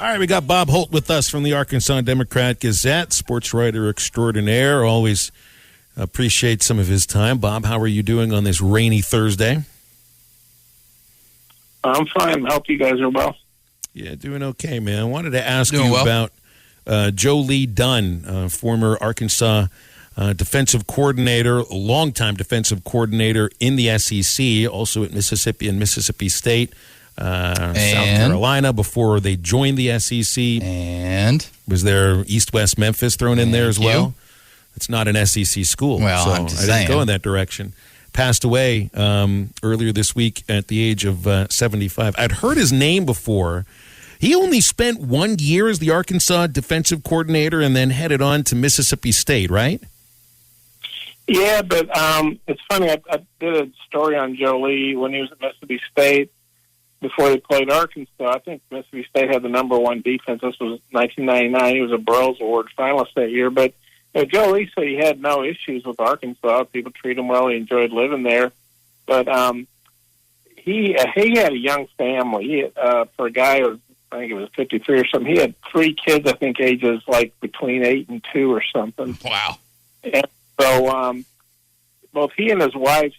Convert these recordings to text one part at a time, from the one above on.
All right, we got Bob Holt with us from the Arkansas Democrat-Gazette, sports writer extraordinaire. Always appreciate some of his time. Bob, how are you doing on this rainy Thursday? I'm fine. I hope you guys are well. Yeah, doing okay, man. I wanted to ask you about Joe Lee Dunn, former Arkansas defensive coordinator, longtime defensive coordinator in the SEC, also at Mississippi and Mississippi State, South Carolina before they joined the SEC. And was there East-West Memphis thrown in there as well? It's not an SEC school, well, so I'm just I didn't saying. go in that direction. Passed away earlier this week at the age of 75. I'd heard his name before. He only spent 1 year as the Arkansas defensive coordinator and then headed on to Mississippi State, right? Yeah, but it's funny. I did a story on Joe Lee when he was at Mississippi State before they played Arkansas. I think Mississippi State had the number one defense. This was 1999. He was a Briles Award finalist that year. But Joe Lee said he had no issues with Arkansas. People treat him well. He enjoyed living there. But he had a young family. He had, for a guy who was, I think it was 53 or something, he had 3 kids, I think, ages like between 8 and 2 or something. Wow. And so both he and his wife's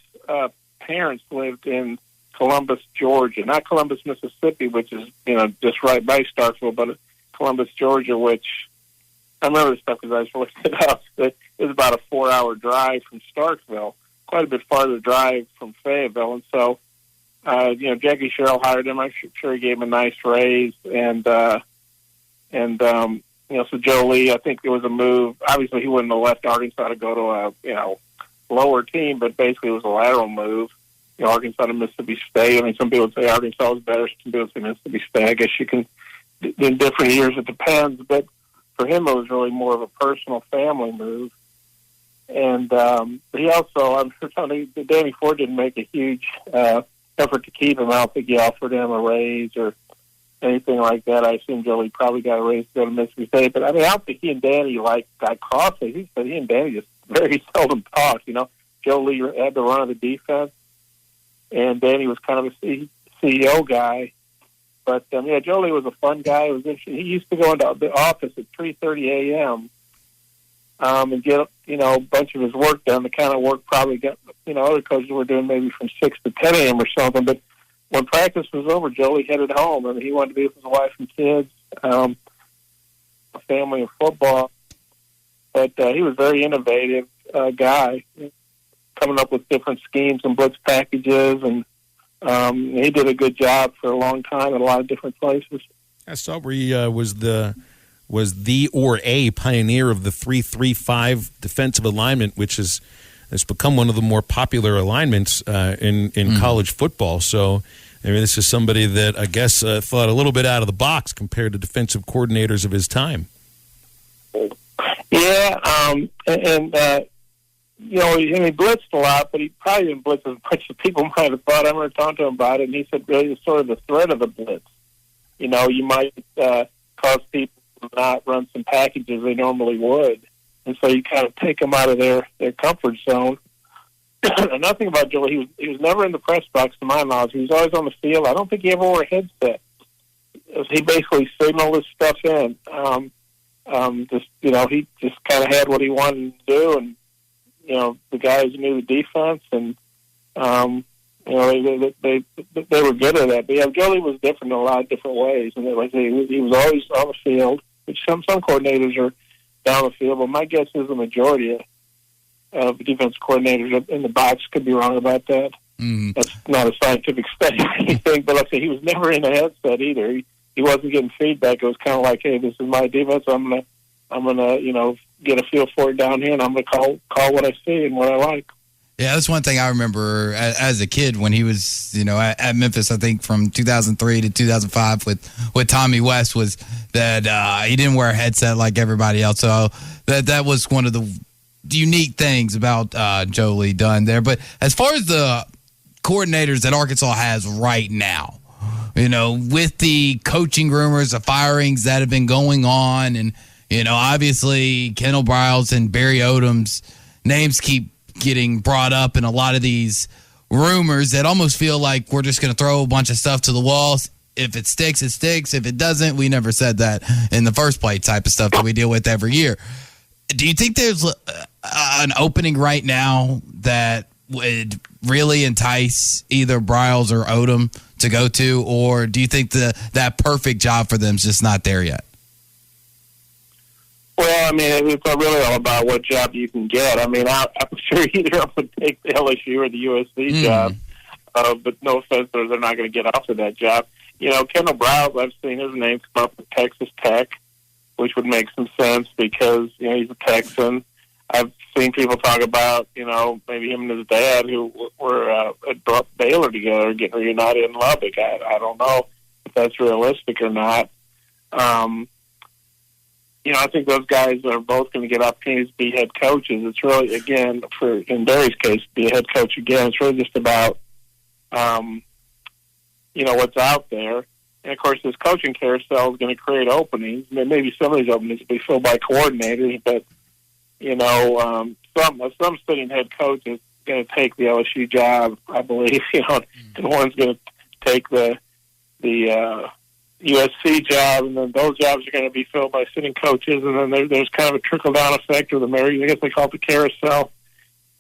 parents lived in Columbus, Georgia, not Columbus, Mississippi, which is, just right by Starkville, but Columbus, Georgia, which I remember this stuff because I just looked it up. It was about a 4-hour drive from Starkville, quite a bit farther drive from Fayetteville. And so, Jackie Sherrill hired him. I'm sure he gave him a nice raise. So Joe Lee, I think it was a move. Obviously, he wouldn't have left Arkansas to go to a, lower team, but basically it was a lateral move. Arkansas to Mississippi State. I mean, some people would say Arkansas was better. Some people would say Mississippi State. I guess you can, in different years, it depends. But for him, it was really more of a personal family move. And he also, I'm sure Danny Ford didn't make a huge effort to keep him. I don't think he offered him a raise or anything like that. I assume Joe Lee probably got a raise to go to Mississippi State. But, I mean, I don't think he and Danny, got crossing. He said he and Danny just very seldom talked, Joe Lee had the run of the defense, and Danny was kind of a CEO guy. But, Joe Lee was a fun guy. It was interesting. He used to go into the office at 3:30 a.m. And get, a bunch of his work done, the kind of work probably got, other coaches were doing maybe from 6 to 10 a.m. or something. But when practice was over, Joe Lee headed home. I mean, he wanted to be with his wife and kids, a family and football. But he was a very innovative guy, coming up with different schemes and blitz packages, and he did a good job for a long time at a lot of different places. I saw where he was the pioneer of the 3-3-5 defensive alignment, which has become one of the more popular alignments in college football. So, I mean, this is somebody that I guess thought a little bit out of the box compared to defensive coordinators of his time. Yeah, he blitzed a lot, but he probably didn't blitz as much as people might have thought. I remember talking to him about it, and he said really it's sort of the threat of the blitz. You might cause people to not run some packages they normally would, and so you kind of take them out of their comfort zone. Another thing about Joe, he was never in the press box, to my knowledge. He was always on the field. I don't think he ever wore a headset. He basically signaled his stuff in. He just kind of had what he wanted to do, and the guys knew the defense, and they were good at that. But Joe Lee was different in a lot of different ways, and he was always on the field. Which some coordinators are down the field, but my guess is the majority of defense coordinators in the box. Could be wrong about that. That's not a scientific study or anything, but like I say, he was never in a headset either. He wasn't getting feedback. It was kind of like, hey, this is my defense. I'm gonna get a feel for it down here, and I'm gonna call what I see and what I like. Yeah, that's one thing I remember as a kid when he was, at Memphis, I think from 2003 to 2005 with Tommy West, was that he didn't wear a headset like everybody else. So that was one of the unique things about Joe Lee Dunn there. But as far as the coordinators that Arkansas has right now, with the coaching rumors, the firings that have been going on, and, obviously Kendal Briles and Barry Odom's names keep getting brought up in a lot of these rumors that almost feel like we're just going to throw a bunch of stuff to the walls. if it sticks, it sticks. If it doesn't, we never said that in the first place type of stuff that we deal with every year. Do you think there's an opening right now that would really entice either Briles or Odom to go to, or do you think that perfect job for them is just not there yet? Well, I mean, it's really all about what job you can get. I mean, I'm sure either of them would take the LSU or the USC job, but no offense, they're not going to get off of that job. Kendal Briles, I've seen his name come up with Texas Tech, which would make some sense because, he's a Texan. I've seen people talk about, maybe him and his dad who were at Baylor together getting reunited in Lubbock. I don't know if that's realistic or not. I think those guys are both going to get opportunities to be head coaches. It's really, again, in Barry's case, be a head coach again. It's really just about, what's out there. And, of course, this coaching carousel is going to create openings. Maybe some of these openings will be filled by coordinators, but, some sitting head coach is going to take the LSU job, I believe, and one's going to take the USC job, and then those jobs are going to be filled by sitting coaches, and then there's kind of a trickle-down effect of the marriage. I guess they call it the carousel.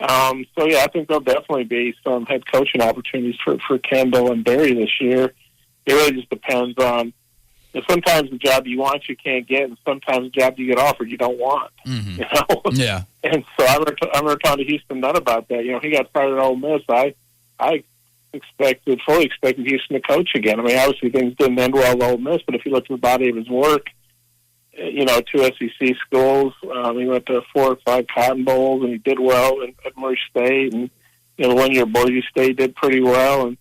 I think there'll definitely be some head coaching opportunities for Kendal and Barry this year. It really just depends on sometimes the job you want you can't get, and sometimes the job you get offered you don't want. Mm-hmm. Yeah. And so I remember talking to Houston Nutt about that. He got fired at Ole Miss. I fully expected Houston to coach again. I mean, obviously things didn't end well at Ole Miss, but if you look at the body of his work, 2 SEC schools, he went to 4 or 5 Cotton Bowls, and he did well at Murray State, and the 1 year Boise State did pretty well, and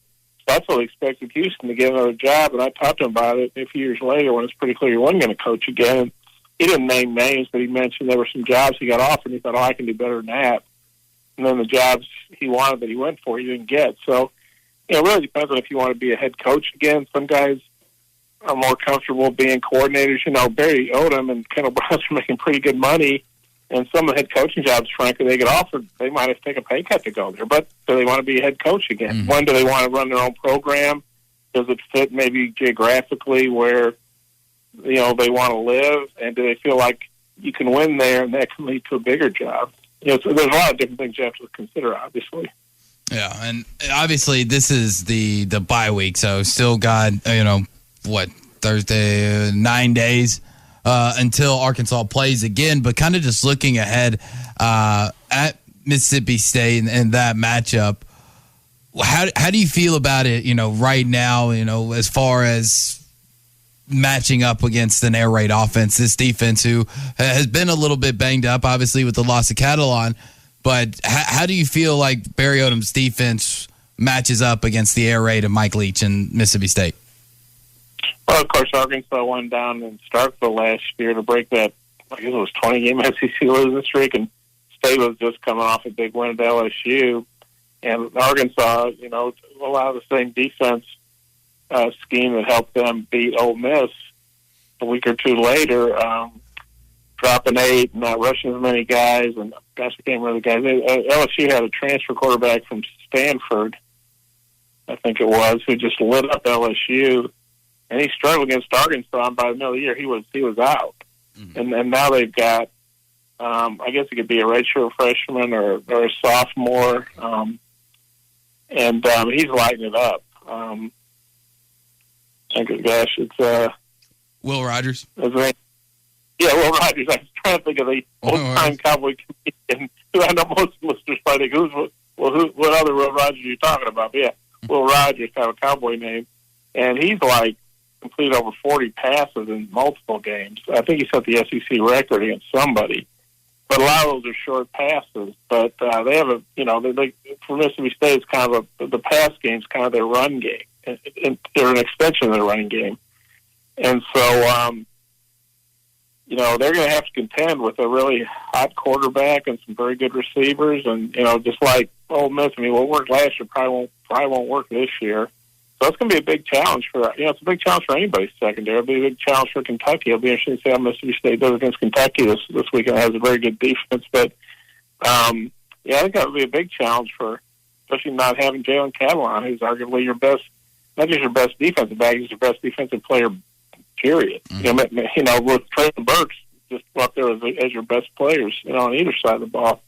so I fully expected Houston to get another job. And I talked to him about it a few years later when it's pretty clear he wasn't going to coach again. And he didn't name names, but he mentioned there were some jobs he got offered, and he thought, I can do better than that. And then the jobs he wanted that he went for, he didn't get. So it really depends on if you want to be a head coach again. Some guys are more comfortable being coordinators. Barry Odom and Kendal Briles are making pretty good money, and some of the head coaching jobs, frankly, they get offered, they might have to take a pay cut to go there. But do they want to be a head coach again? Mm-hmm. When do they want to run their own program? Does it fit maybe geographically where, they want to live? And do they feel like you can win there and that can lead to a bigger job? So there's a lot of different things you have to consider, obviously. Yeah, and obviously this is the bye week, so still got, Thursday, 9 days until Arkansas plays again. But kind of just looking ahead at Mississippi State and that matchup, how do you feel about it, right now, as far as matching up against an air raid offense, this defense who has been a little bit banged up, obviously, with the loss of Catalan. But how do you feel like Barry Odom's defense matches up against the air raid of Mike Leach and Mississippi State? Well, of course, Arkansas went down in Starkville last year to break that, I guess it was 20-game SEC losing streak, and State was just coming off a big win at LSU. And Arkansas, a lot of the same defense scheme that helped them beat Ole Miss a week or two later, dropping 8, not rushing as many guys, and gosh, I can't remember the guys. LSU had a transfer quarterback from Stanford, I think it was, who just lit up LSU, and he struggled against Arkansas. And by the middle of the year, he was out. Mm-hmm. And now they've got, I guess it could be a redshirt freshman or a sophomore, and he's lighting it up. Gosh, it's Will Rogers. Yeah, Will Rogers. I was trying to think of the old-time Cowboy comedian who I know most listeners probably think, what other Will Rogers are you talking about? But yeah, Will Rogers, kind of a Cowboy name. And he's completed over 40 passes in multiple games. I think he set the SEC record against somebody. But a lot of those are short passes. But they have for Mississippi State, it's kind of the pass game's kind of their run game. And they're an extension of their running game. And so, they're going to have to contend with a really hot quarterback and some very good receivers. And, just like Ole Miss, what worked last year probably won't work this year. So it's going to be a big challenge it's a big challenge for anybody's secondary. It'll be a big challenge for Kentucky. It'll be interesting to see how Mississippi State does against Kentucky this weekend. It has a very good defense. But, I think that would be a big challenge especially not having Jalen Catalan, who's arguably your best not just your best defensive back, he's your best defensive player, period. Mm-hmm. With Trey and Burks just up there as your best players, on either side of the ball.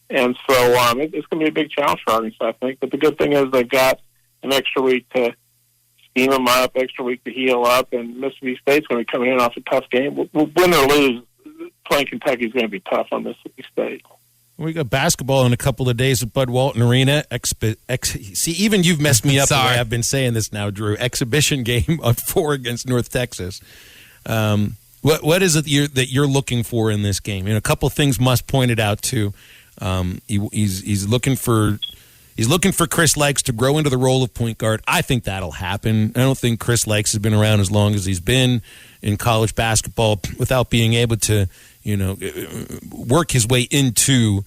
And so it's going to be a big challenge for Arkansas, I think. But the good thing is they've got an extra week to steam them up, extra week to heal up, and Mississippi State's going to be coming in off a tough game. Win or lose, playing Kentucky is going to be tough on Mississippi State. We got basketball in a couple of days at Bud Walton Arena. See, even you've messed me up the way I've been saying this now, Drew. Exhibition game of 4 against North Texas. What is it that you're looking for in this game? A couple of things Muss pointed out too. He's looking for Chris Lykes to grow into the role of point guard. I think that'll happen. I don't think Chris Lykes has been around as long as he's been in college basketball without being able to, work his way into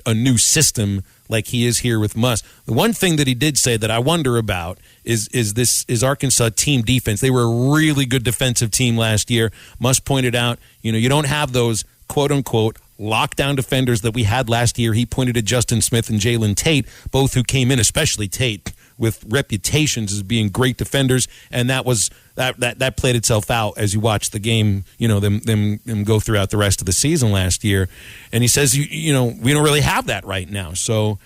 a new system like he is here with Muss. The one thing that he did say that I wonder about is Arkansas team defense. They were a really good defensive team last year. Muss pointed out, you don't have those quote unquote lockdown defenders that we had last year. He pointed to Justin Smith and Jalen Tate, both who came in, especially Tate, with reputations as being great defenders, and that played itself out as you watch the game, them go throughout the rest of the season last year. And he says, we don't really have that right now. So,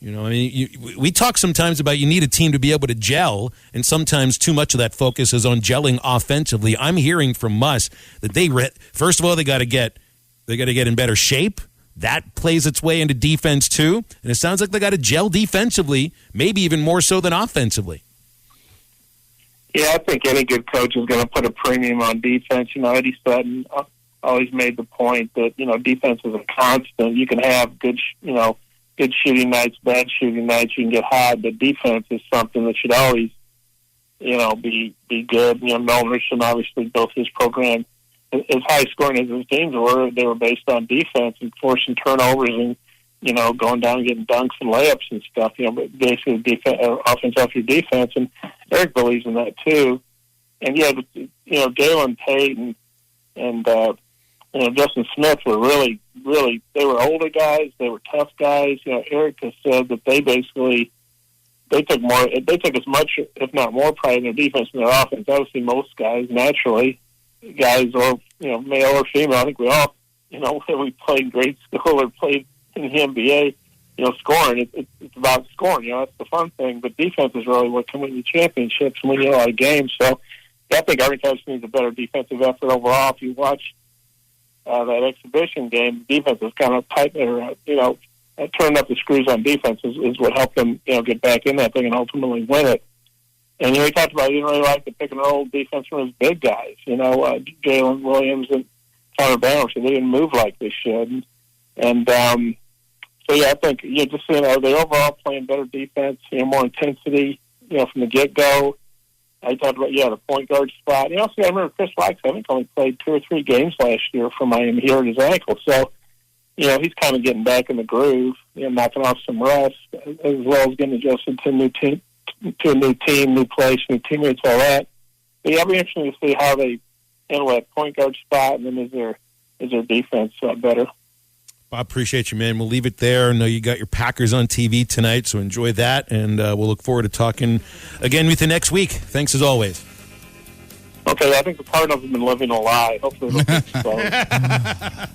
we talk sometimes about you need a team to be able to gel, and sometimes too much of that focus is on gelling offensively. I'm hearing from Muss that first of all, they got to get in better shape. That plays its way into defense too. And it sounds like they got to gel defensively, maybe even more so than offensively. Yeah, I think any good coach is going to put a premium on defense. Eddie Sutton always made the point that, defense is a constant. You can have good shooting nights, bad shooting nights. You can get hot, but defense is something that should always, be good. Nolan Richardson obviously built his program as high scoring as his teams were. They were based on defense and forcing turnovers and, going down and getting dunks and layups and stuff, but basically offense off your defense. And Eric believes in that too. And Jalen Tate and Justin Smith were really, they were older guys. They were tough guys. Eric has said that they took as much, if not more, pride in their defense than their offense. Obviously most guys naturally, guys or male or female, I think we all we played grade school or played in the NBA, scoring. It's about scoring. That's the fun thing. But defense is really what can win you championships and win you a lot of games. So I think Arkansas needs a better defensive effort overall. If you watch that exhibition game, defense is kind of tight there. Turning up the screws on defense is what helped them get back in that thing and ultimately win it. And he talked about he didn't really like the pick and roll defense from his big guys. Jalen Williams and Connor Banner, so they didn't move like they should. And I think just they overall playing better defense, more intensity, from the get go. I talked about the point guard spot. I remember Chris Lykes, I think, only played 2 or 3 games last year for Miami. He hurt his ankle, so he's kind of getting back in the groove, knocking off some rust, as well as getting adjusted to a new team, new place, new teammates, all that. But it'll be interesting to see how they handle that point guard spot, and then is their defense better. Bob, appreciate you, man. We'll leave it there. I know you got your Packers on TV tonight, so enjoy that, and we'll look forward to talking again with you next week. Thanks as always. Okay, I think the Cardinals have been living a lie. Hopefully they'll get exposed.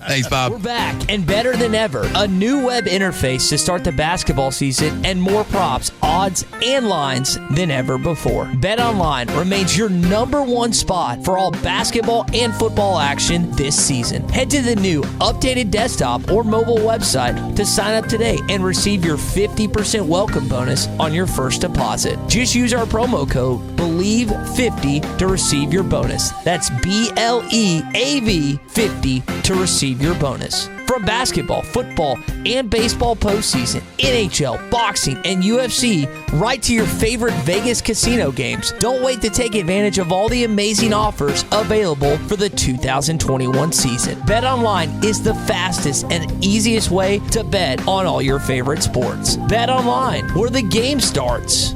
Thanks, Bob. We're back and better than ever. A new web interface to start the basketball season and more props, odds, and lines than ever before. BetOnline remains your #1 spot for all basketball and football action this season. Head to the new updated desktop or mobile website to sign up today and receive your 50% welcome bonus on your first deposit. Just use our promo code BELIEVE50 to receive your bonus. That's BLEAV 50 to receive your bonus. From basketball, football, and baseball postseason, NHL, boxing, and UFC, right to your favorite Vegas casino games. Don't wait to take advantage of all the amazing offers available for the 2021 season. BetOnline is the fastest and easiest way to bet on all your favorite sports. BetOnline, where the game starts.